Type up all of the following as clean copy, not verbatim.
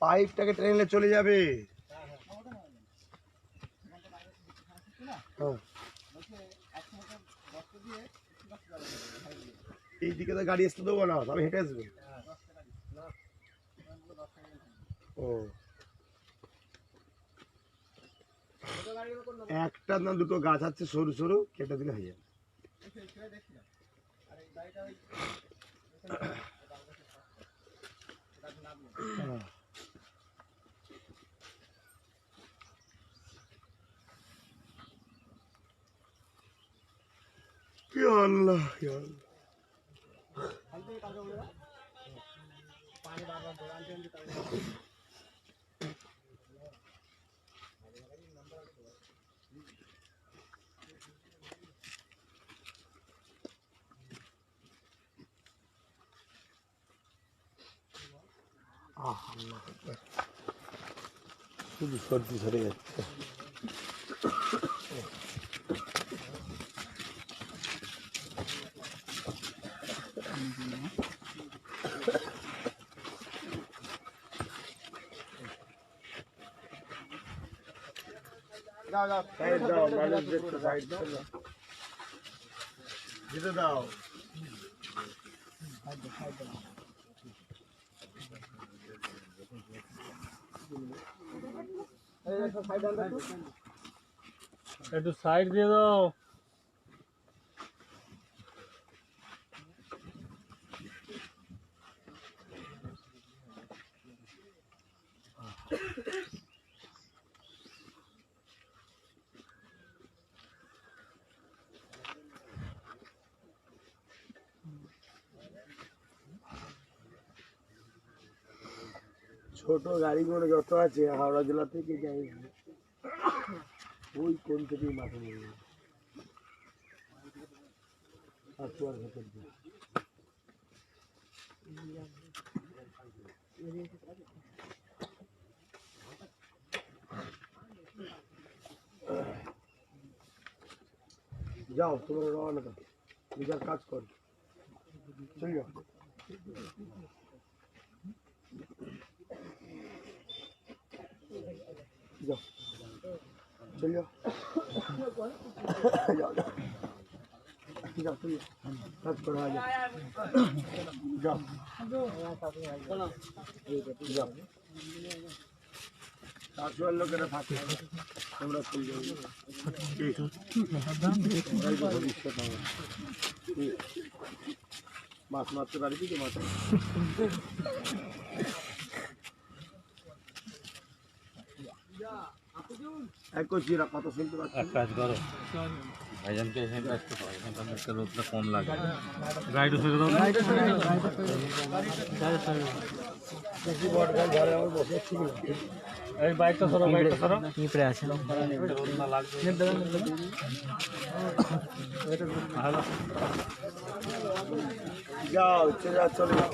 পাইপটাকে ট্রেনে চলে যাবে। এইদিকে তো গাড়ি আসতে দেবো না, আমি হেঁটে আসবো। ও একটা না দুটো গাছ আছে সরু সরু, কেটে দিলে হয়ে যাবে। আল্লাহ শুধু সর্দি ধরে যাচ্ছে। সাইড দাও, মানুষ দেখতে সাইড দাও, যেতে দাও। একটু সাইড দিয়ে দাও। ছোট গাড়িগুলো যত আছে হাওড়া জেলা থেকে যাই, ওই কোন থেকে মাথা নেবে আচুয়ার ভেতর দিয়ে। যাও তোমার রওনা দাও, নিজের কাজ কর, চল যাও। যাও চল যাও, যাও যাও, চল যাও, কাজ করো, যাও যাও যাও। কাজুয়ার লোকেরা থাকে, তোমরা চল যাও। ভবিষ্যৎ হবে, মাছ মারতে পারবি তো মাছ। কত শুনতে পাচ্ছি। এক কাজ করো, ভাইজানকে এখানে আসতে পারো, এখানে একটা রোদটা কম লাগে। গাড়িটা সরে দাও, এই বাইকটা সরো, বাইকটা সরো। কি প্রে আছে রোদ না লাগবে। যাও চলে যাও, চলে যাও।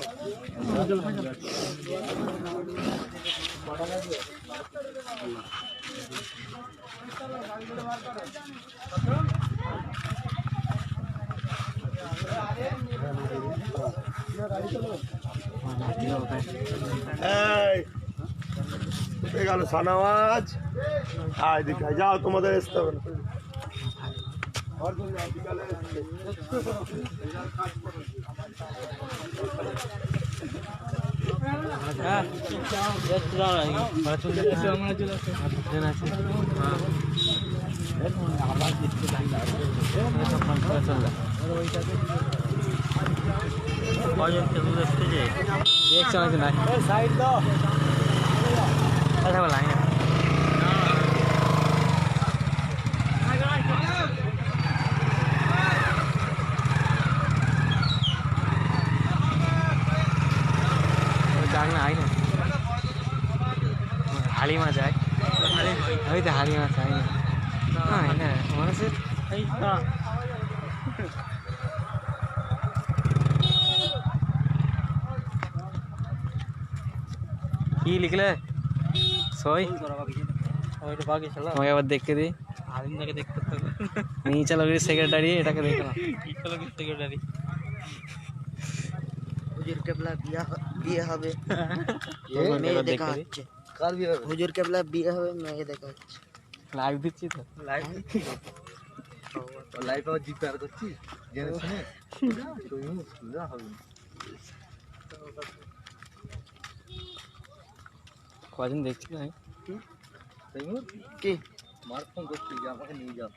গেল সানাওয়াজ, আয় দিকে যাও, তোমাদের আসতে হবে না। সাইড দাও, হালি মাছ আয়, ওই তো হালি মাছ আয় না মানুষের। কি লিখলে সই তোমাকে আবার দেখতে দিই, নিয়ে চলো সেক্রেটারি, এটাকে দেখো সেক্রেটারি। হুজুর কেবলা বিয়ে হবে মেয়ে দেখা হচ্ছে কার বিয়ে হবে? হুজুর কেবলা বিয়ে হবে মেয়ে দেখা হচ্ছে লাইভ দিচ্ছি তো লাইভ লাইভ আবার জিপ আর করছিস জেনে শুনে তুই সুবিধা হবে না। কদিন দেখছি ভাই তৈমুর কি মার ফোন করছি যে আমাকে নিয়ে যাও।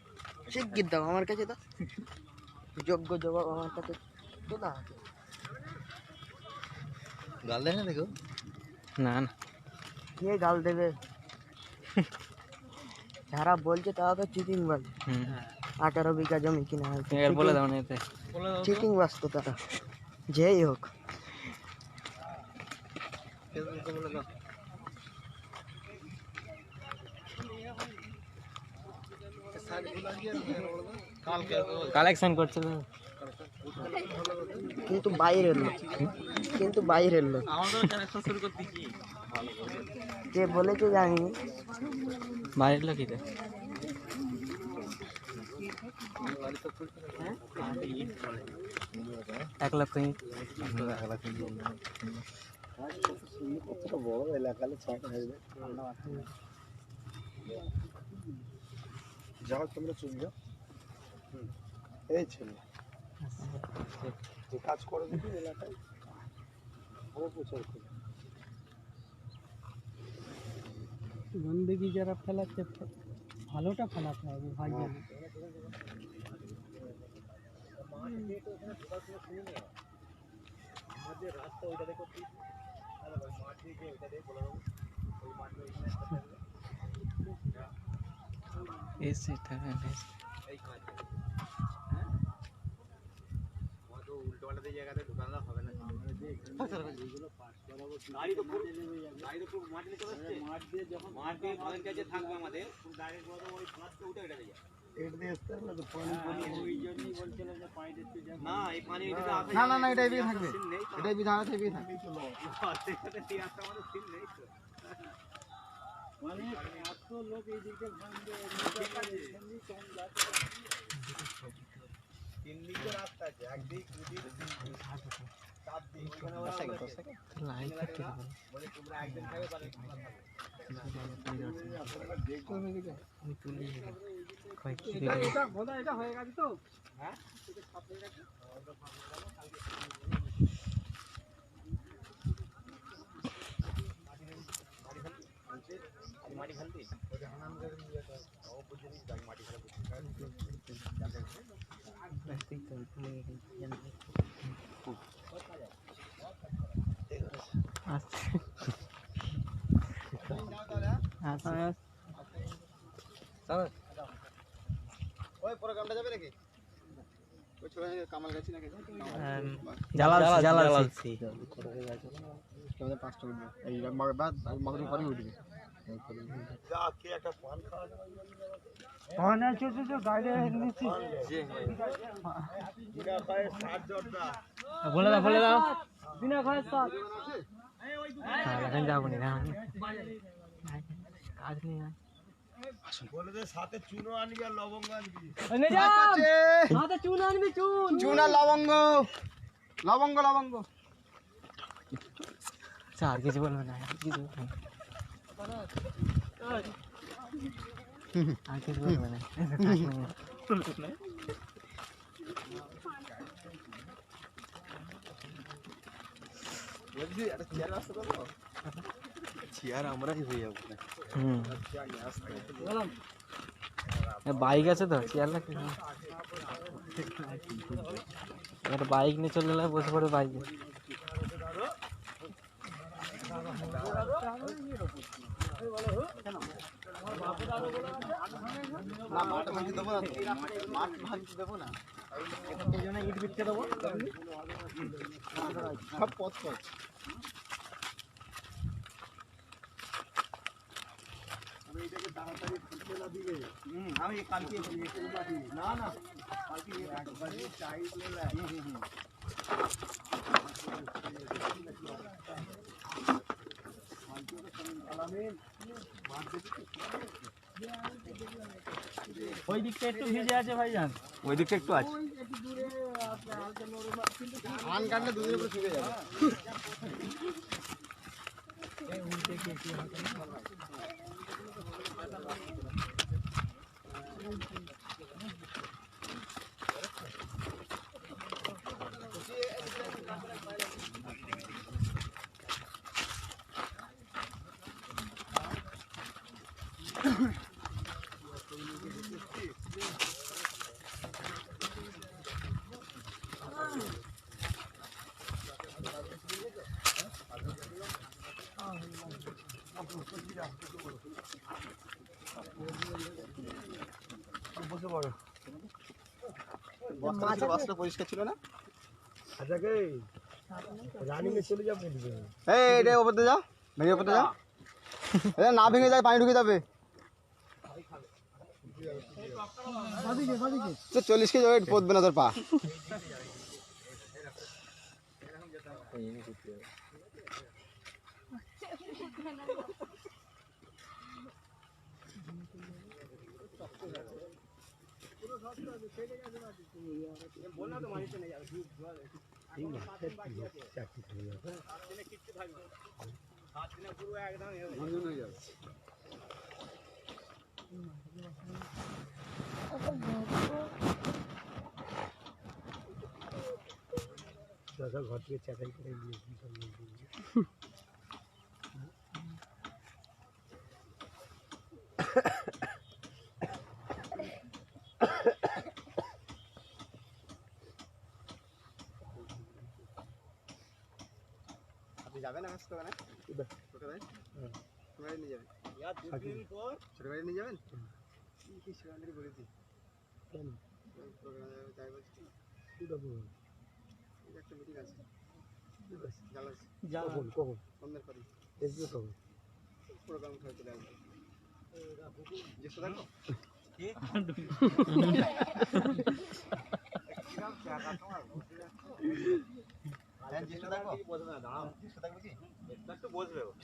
শিগগির দাও আমার কাছে দাও যোগ্য জবাব আমার কাছে তো দাও গাল দেয় না দেখো না না কে গাল দেবে যারা বলছে তারা তো চিটিং বলে 18 বিঘা জমি কিনা হয়েছে এর বলে দাও না এতে চিটিং বাস্ত তারা যেই হোক ফেসবুকে বলে দাও। কালেকশন করছে তো কিন্তু বাইরের লোক কে বলেছে জানি বাইরের লোকই তো 1 লক্ষ কতটা বড় এলাকালে ছয়টা হয়ে যায়। যাও তোমরা চলে যাও। এই ছেলে যে কাজ করে দিবি এলাকায় ভালো প্রচার করে। গন্ডগি যারা ফেলাচ্ছে ভালোটা ফেলাতে হবে ভাই এসে টাকা না না না এটা এদিকে থাকবে এটা বিধান আছে এদিকে থাকবে মানে এত লোক এই দিকে ভাঙবে তিন দিকে রাস্তা আছে একদিক দুদিক চার দিক ওখানে ওরা লাইভ করতে হবে বলে তোমরা একদিন খাবে তাহলে দেখো এদিকে আমি তুলি কয়েক এটা বোধা এটা হয়ে গেছে তো হ্যাঁ মাটি খালতি ওই হানান করে নিয়ে যেতে ও বুঝে নিস মাটি খালতি প্লাস্টিক তো তুলে ওই প্রোগ্রামটা যাবে নাকি ওই ছোট কামাল গাছি নাকি জ্বালাচ্ছি কেমন 5 টাকা দিও এই বাদ মগরি পরে উঠবে যা কে একটা পান খাওয়া যাবে পান আছে তো গাড়ি নিচ্ছি বিনা পায়ে 60 জোরটা বলে দাও বিনা খায় সাত এখন যাবো না কাজ নেই বলে দে সাথে চুনো আনবি আর লবঙ্গ আনবি সাথে চুন আনবি চুন আর লবঙ্গ লবঙ্গ লবঙ্গ আর কিছু বলবে না আর কিছু বলবে না বলছি একটা চেয়ার আসতে পারবো চেয়ার আমরাই হয়ে যাবো বাইক আছে তো চেয়ার লাগবে একটা বাইক নিয়ে চলে গেলে বসে পড়ে বাইকে না মাঠ ভাঙতে দেবো না মাঠ ভাঙতে দেবো না ইট বিটকে দেবো সব পথ পথ আমি এটাকে তাড়াতাড়ি ফুটতে না দিলে আমি কালকে না না কালকে একবারই চাই বলে ওই দিকটা একটু ভিজে আছে ভাইজান ওই দিকটা একটু আছে ধান কাটলে দুদিনের উপরে শুকিয়ে যাবে। বসে পড়ো। বস্তা পরিষ্কার ছিল না? এই এটা ওপর দিয়ে যাও, ভেঙে ওপর দিয়ে যাও। এটা না ভেঙে যায়, পানি ঢুকে যাবে। 40 কেজি ওয়েট পড়বে না তোর পা। ঘর থেকে চেঁচাই করে আপনি যাবেন আমার সাথে না? কোথায়? ছোট গাড়ি নিয়ে যাবেন। ছোট গাড়ি নিয়ে যাবেন? কি সেখানে বলেছি কেন প্রোগ্রামে যাই বলছি। একটা মিটিং আছে। কখন? সন্ধ্যার পরে। দেখবে কখন? প্রোগ্রাম করে চলে আসবে। জ্যেষ্ঠ থাকবো?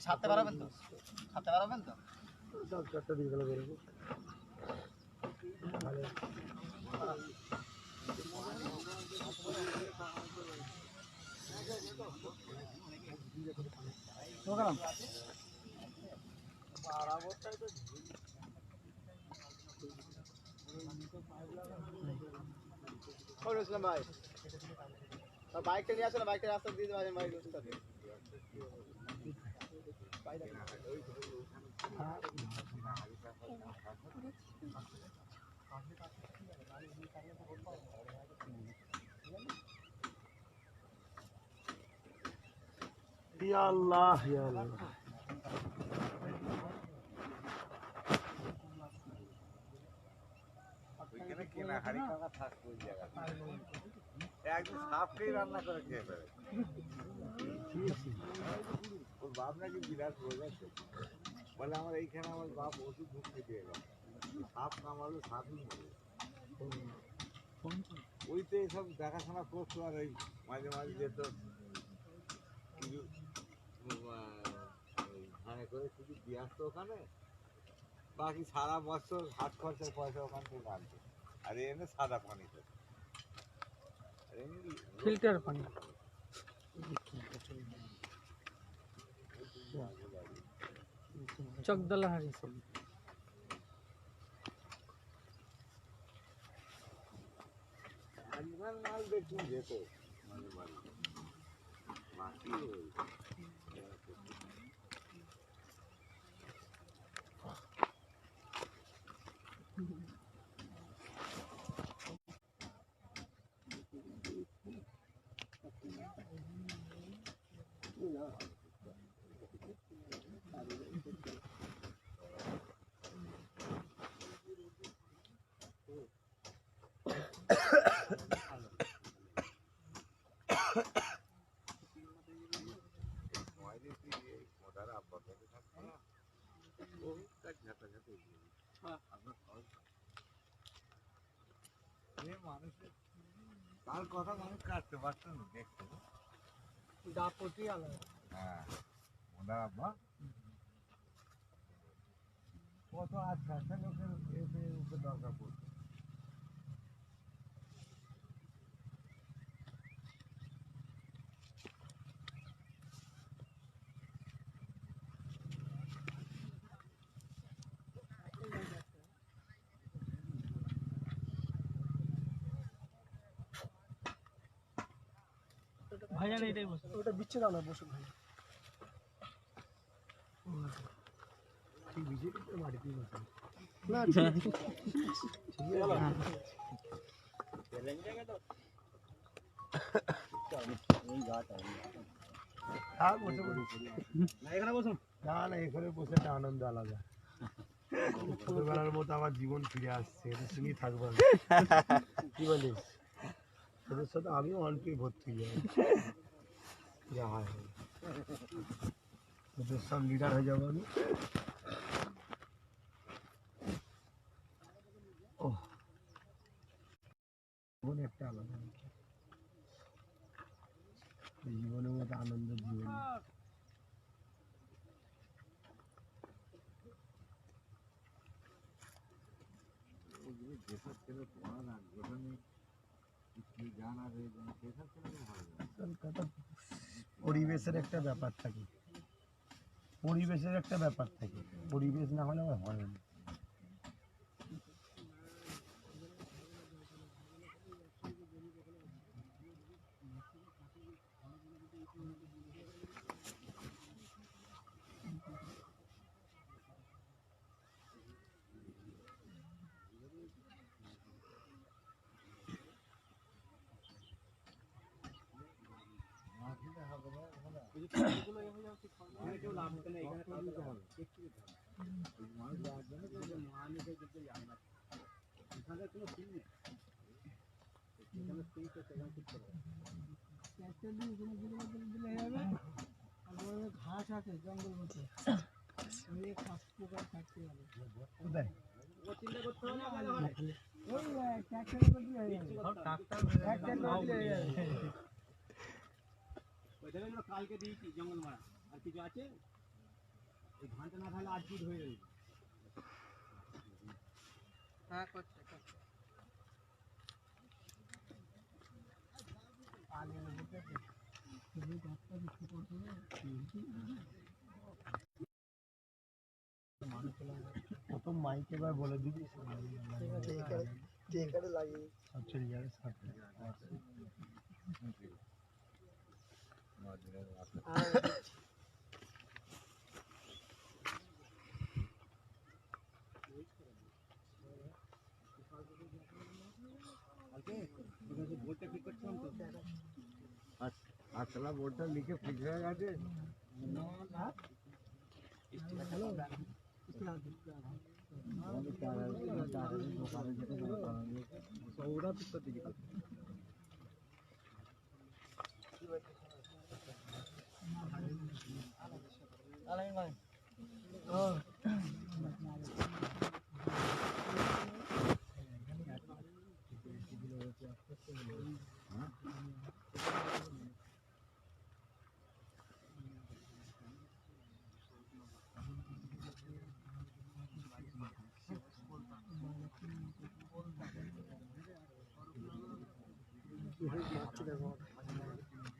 ছাড়তে পারবেন তো? ছাড়তে পারবেন তো? চারটা দিয়ে গেলে বেরোবো। ভাই বাইকটা নিয়ে আসলে বাইকটা রাস্তা দিয়ে দেওয়া বাইক আল্লাহ একদিন সাপকেই রান্না করে খেয়ে ফেলে। ওর বাপ নাকি বিরাট রোগ আছে, বলে আমার এইখানে আমার বাপ ওষুধ ঢুকতে দিয়ে গেল, সাপ কামড়ালো সাপই মরে। ওই তো এইসব দেখাশোনা করতো, আর ওই মাঝে মাঝে যেত কিছু ধানে করে কিছু দিয়ে আসতো ওখানে, বাকি সারা বছর হাট খরচার পয়সা ওখান থেকে আনতো, আর এনে সাদা পানি খেত, ফিল্টার পানি। চকদলা হারি মাল দেখুন যেত মাঝে মাঝে মাটি তার কথা মানুষ কাটতে পারতো না, দেখতো দাপটি আলাদা। হ্যাঁ ওনার আব্বা কত আচ্ছা আচ্ছা লোকের উপরে দরকার পড়তো। ওটা বিচ্ছে দাও না বসে ভাই ঠিক বিজে মাটিতে বসে না এখানে বসুন না না এখানে বসে একটা আনন্দ আলাদা ছোটবেলার মতো আমার জীবন ফিরে আসছে এদের সঙ্গেই থাকবো কি বলিস ওদের সাথে আমিও অল্পই ভর্তি যাই যা হয় ওদের সব লিডার হয়ে যাবো আমি ও জীবন একটা আলাদা জীবনের মতো আনন্দ জীবন পরিবেশের একটা ব্যাপার থাকে পরিবেশ না হলে আমার হয় না ঘাস আছে জঙ্গল মতো কোথায় কালকে দিয়েছি জঙ্গল মারা আর কিছু আছে এই ধানটা না খাইলে আজ দুধ হয়ে যাবে হ্যাঁ করছে প্রথম মাইক এবার বলে দিবি লাগিয়ে সব চলে যাবে আসলা বোর্ডটা লিখে ফিক্স হয়ে গেছে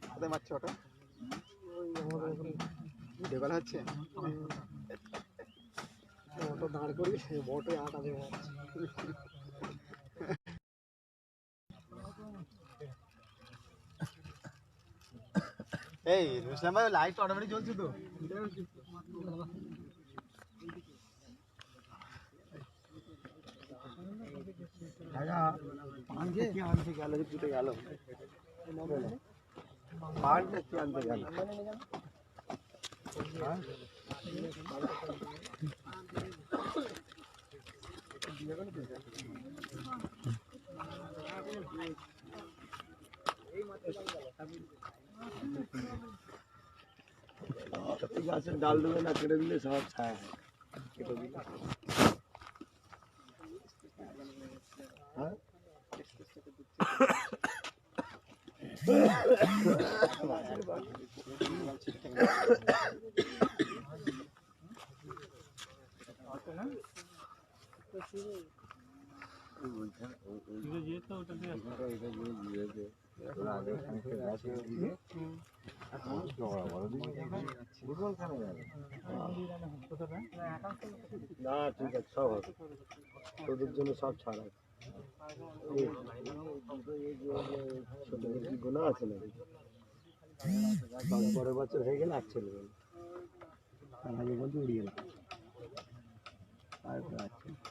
কোথায় মারছে ওটা ভিডিও কল হচ্ছে অটো দাঁড় করি অটো আটা দেবো এই রুসলাম ভাই লাইট অটোমেটিক জ্বলছে তো আনতে গেল দুটো গেল পানটা কি আনতে গেল গাছের ডাল দেবে না কেটে দিলে সব ছায়া কেটে দিলে হ্যাঁ না ঠিক আছে সব হবে তোদের জন্য সব ছাড় আছে গোনা আছে নাকি পরের বছর হয়ে গেলে আর চলবে না, তার আগে বলতে উড়িয়ে গেল তারপর আর চলবে না।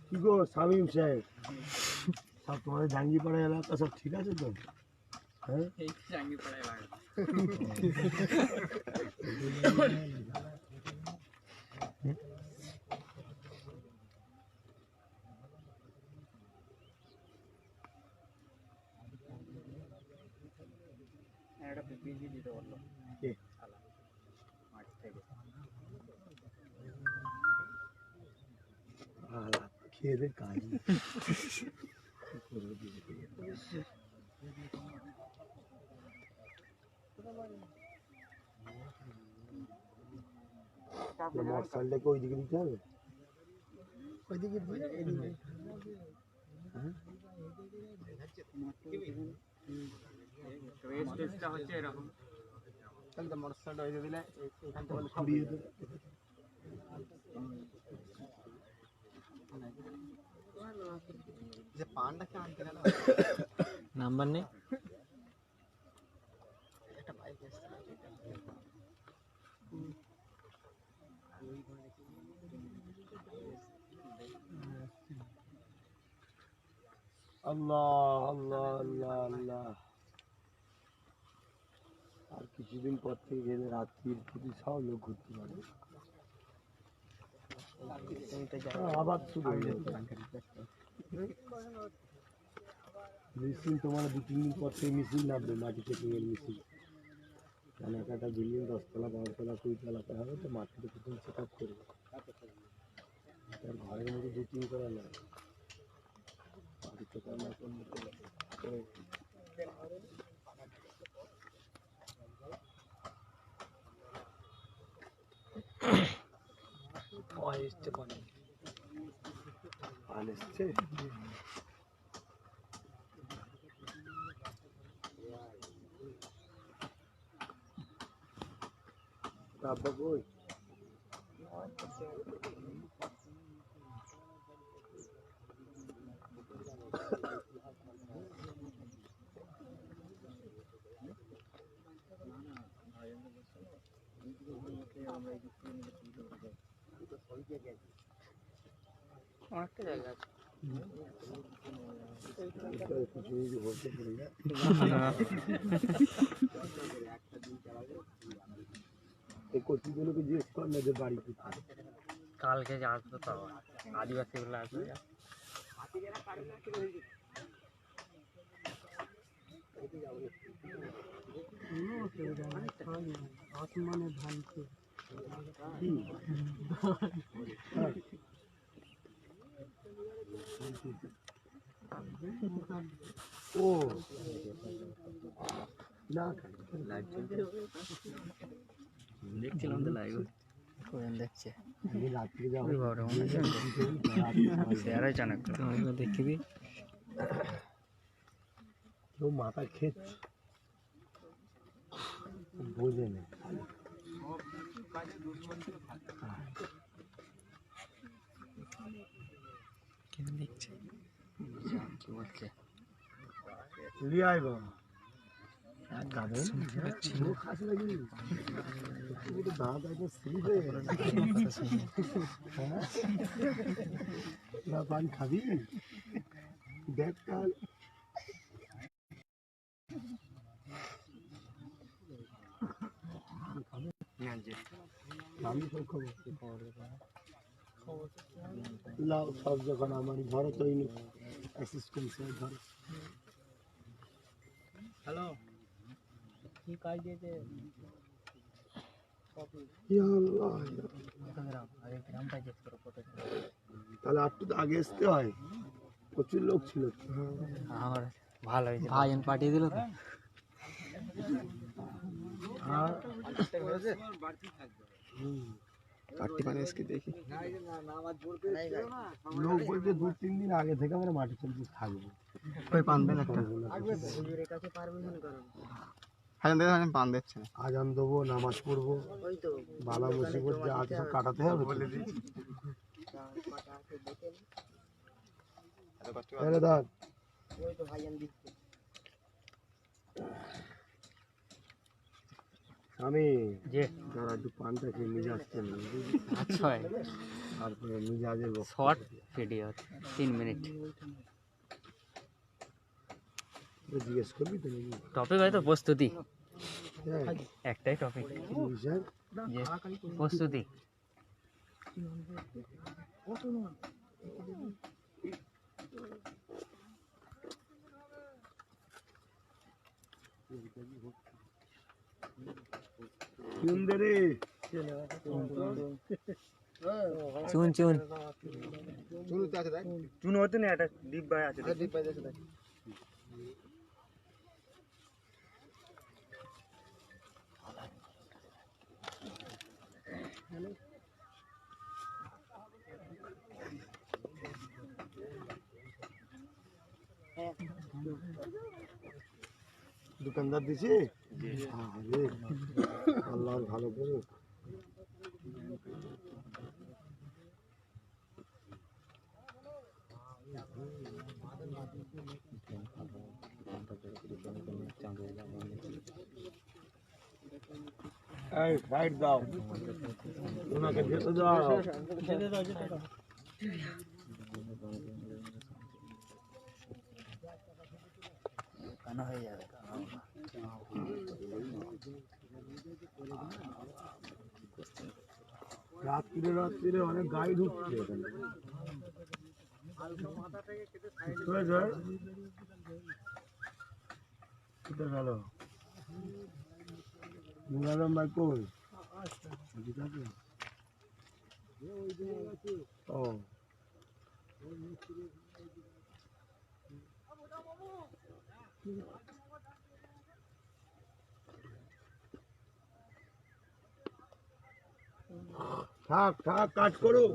কি গো শামীম সাহেব, সব তোমাদের জাঙ্গিপাড়া এলাকা সব ঠিক আছে তো? হ্যাঁ কে? আলা, খেয়ে দে কাজ নেই। কি করবো দিদি? মোটরসাইকেলটাকে ওইদিকে দিতে হবে? ওইদিকে দিয়ে এদিকে। হ্যাঁ? ঘুরিয়ে দেবে। নাম্বার নেই। আল্লাহ আল্লাহ আল্লাহ আল্লাহ, আর কিছুদিন পর থেকে গেলে রাত্রির যদি সব লোক ঘুরতে পারবে। আবার শুরু হয়ে যাবে। মিছিল তোমার 2-3 দিন পর থেকে মিছিল নামবে, মাটি চেকিং এর মিছিল। কারণ একটা বিল্ডিং 10তলা 12তলা 20তলাতে হবে, তো মাটিতে প্রথম সেট আপ করবে। তার ঘরের মধ্যে 2-3 করা নয়, মাটি চেকার মতন করে। পান এসছে? আব্বা কই? অনেকটা জায়গা আছে। কিছু যদি বলতে পারি না, এই কর্তৃগুলোকে জিজ্ঞেস কর না যে বাড়ি কোথায়। কালকে যে আসবো তো আদিবাসীগুলো আসবে। আসমানে ধান ও না, দেখছিলাম তো লাইভ দেখছে। আমি রাত্রে যাবো। শেয়ারই জানাক দেখি দি কেউ মাথা খেচ্ছে, বোঝে না। দেখছে কি বলছে? লিয়াই বাবা গাবেন খাস লাগি দাঁত একদম স্লিপ হয়ে গেল। না পান খাবি দেখ কাল। আমি সব খবর লাও, সব যখন আমার ঘরে তো অ্যাসিস্ট্যান্ট স্যার ঘরে। হ্যালো, কি কাজ দিয়েছে? ইয়া আল্লাহ, গ্রামটা চেক করো কত। তাহলে একটু তো আগে আসতে হয়, প্রচুর লোক ছিল। আমার ভালো হয়েছে, ভাইজান পাঠিয়ে দিল তো। আর কাটতে পারে আজকে দেখি। লোক বলছে 2-3 দিন আগে থেকে আমরা মাটি চলতে থাকবো। কই পানবেন একটা হুজুরের কাছে পারমিশন করুন। হাজার দেখে আমি পান দিচ্ছে না। আজান দেবো, নামাজ পড়বো, ওই তো বালা মুসিবত যা আছে সব কাটাতে হবে। কটা আছে দেখে নি। এরে ধর, ওই তো ভাইজান দিচ্ছে। আমি যে যারা একটু পানটা খেয়ে নিজে আসছেন আচ্ছা তারপরে মিজাজের বক্তব্য। শর্ট ভিডিও 3 মিনিট জিজ্ঞেস করবি তো নাকি? টপিক হয়তো প্রস্তুতি, হ্যাঁ, একটাই টপিক কি বিষয়? যে প্রস্তুতি। চুন দে রে। চুন চুন চুনুতে আছে দেখ। চুন হতো না, একটা ডিব্বা আছে। ডিব্বা আছে দেখ। দোকানদার দিছি? আরে আল্লাহ ভালো করুক। এই সাইড দাও, ওনাকে যেতে দাও। রাত্রিরে অনেক গাড়ি ঢুকছে এখানে। কোথায় গেল মুরারম ভাই? কই ও থাক থাক, কাজ করুক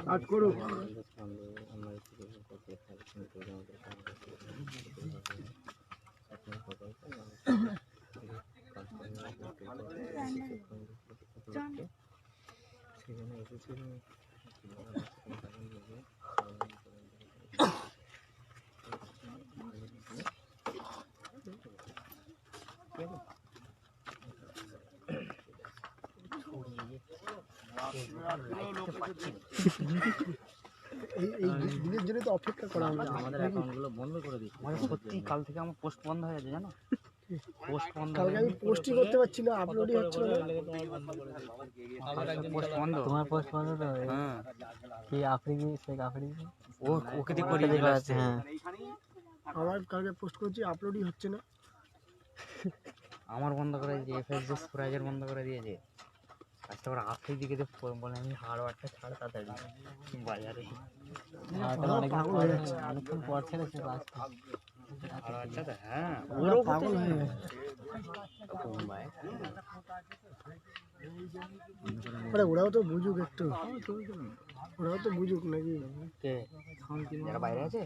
কাজ করুক। এই দিনের জন্য তো অপেক্ষা করা হবে। আমাদের অ্যাকাউন্টগুলো বন্ধ করে দিচ্ছি। মানে সত্যি কাল থেকে আমার পোস্ট বন্ধ হয়ে গেছে জানো, পোস্ট বন্ধ। কালকে আমি পোস্টই করতে পারছি না, আপলোডই হচ্ছে না। পোস্ট বন্ধ, তোমার পোস্ট বন্ধ তো? হ্যাঁ, কি আফ্রিকি শেখ আফ্রিকি ও ওকে দিয়ে করিয়ে দিল আছে। হ্যাঁ, আমার কালকে পোস্ট করছি, আপলোডই হচ্ছে না। আমার বন্ধ করে দিয়েছে, এফএসএস প্রাইজের বন্ধ করে দিয়েছে। আচ্ছা ওরা আফ্রিকি দিকে দিয়ে বলে আমি হার্ডওয়ারটা ছাড় তাড়াতাড়ি বাজারে। অনেকক্ষণ পর ছেড়েছে হার্ডওয়ারটা তো। হ্যাঁ ওরাও পাগল হয়ে গেছে। ওরাও তো বুঝুক একটু, ওরাও তো বুঝুক নাকি। কে যারা বাইরে আছে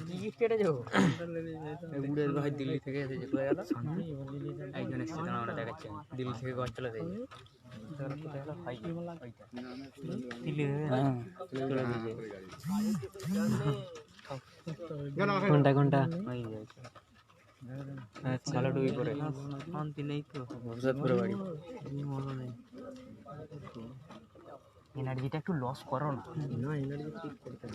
কি গিফট এটা যাবো উড়ের ভাই দিল্লি থেকে এসেছে, কোথায় গেল একজন এসছে না, আমরা দেখাচ্ছি দিল্লি থেকে ঘর চলে যায়। কোথায় গেল ভাই? দিল্লি চলে দিয়েছে। কোনটা কোনটা? আচ্ছা ভালো ডুবি করে শান্তি নেই তো, ভবিষ্যৎপুরে বাড়ি। এনার্জিটা একটু লস করো না। এনার্জি ঠিক করতে